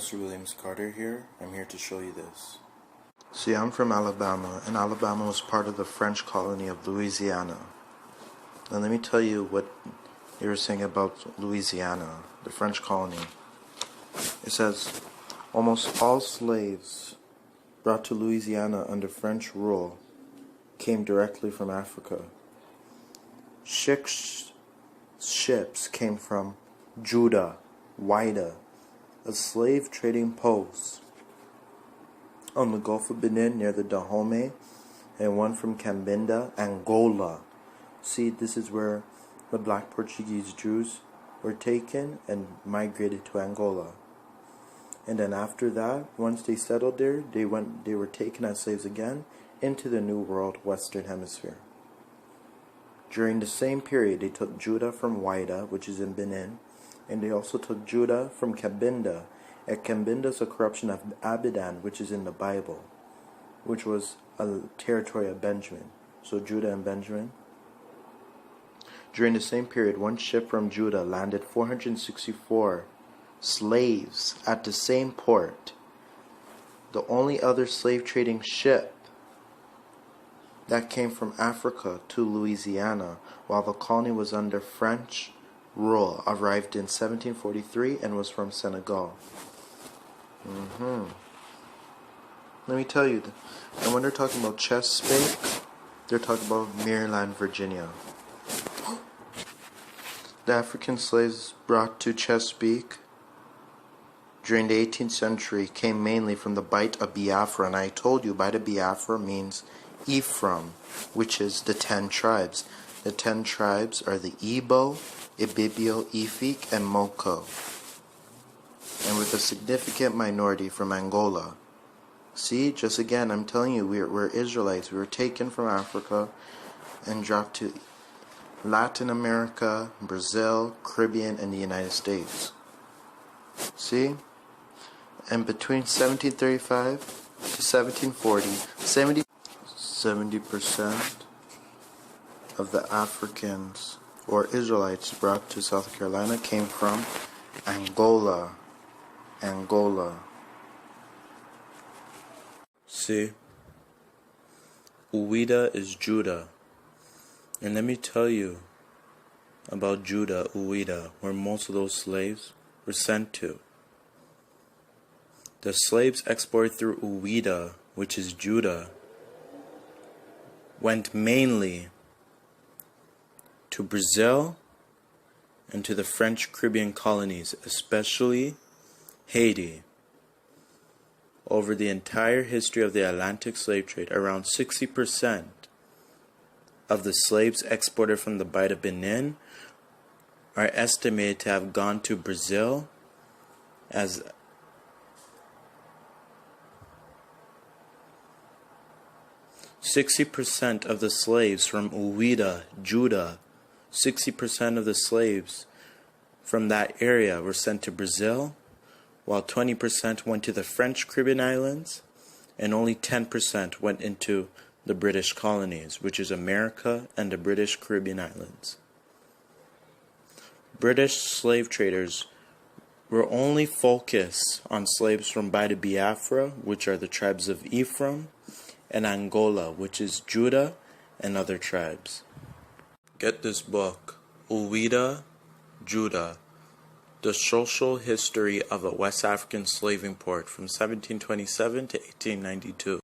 Professor Williams Carter here. I'm here to show you this. See, I'm from Alabama, and Alabama was part of the French colony of Louisiana. Now let me tell you what they were saying about Louisiana, the French colony. It says, almost all slaves brought to Louisiana under French rule came directly from Africa. 6 ships came from Judah, Wida, a slave trading post on the Gulf of Benin near the Dahomey, and one from Cabinda, Angola. See, this is where the black Portuguese Jews were taken and migrated to Angola. And then after that, once they settled there, they were taken as slaves again into the New World Western Hemisphere. During the same period, they took Judah from Wida, which is in Benin, and they also took Judah from Cabinda. And Cabinda is a corruption of Abidan, which is in the Bible, which was a territory of Benjamin. So Judah and Benjamin. During the same period, one ship from Judah landed 464 slaves at the same port. The only other slave trading ship that came from Africa to Louisiana while the colony was under French rule arrived in 1743 and was from Senegal. Let me tell you, and when they're talking about Chesapeake, they're talking about Maryland, Virginia. The African slaves brought to Chesapeake during the 18th century came mainly from the Bight of Biafra, and I told you Bight of Biafra means Ephraim, which is the 10 tribes. The 10 tribes are the Igbo, Ibibio, Efik, and Moko, and with a significant minority from Angola. See, just again, I'm telling you, we're Israelites. We were taken from Africa and dropped to Latin America, Brazil, Caribbean, and the United States. See? And between 1735 to 1740, 70% of the Africans or Israelites brought to South Carolina came from Angola. See? Uwida is Judah. And let me tell you about Judah, Uwida, where most of those slaves were sent to. The slaves exported through Uwida, which is Judah, went mainly to Brazil and to the French Caribbean colonies, especially Haiti. Over the entire history of the Atlantic slave trade, around 60% of the slaves exported from the Bight of Benin are estimated to have gone to Brazil as 60% of the slaves from Uwida, Judah, 60% of the slaves from that area were sent to Brazil, while 20% went to the French Caribbean islands, and only 10% went into the British colonies, which is America and the British Caribbean islands. British slave traders were only focused on slaves from Bight of Biafra, which are the tribes of Ephraim, and Angola, which is Judah and other tribes. Get this book, Uwida, Judah, The Social History of a West African Slaving Port from 1727 to 1892.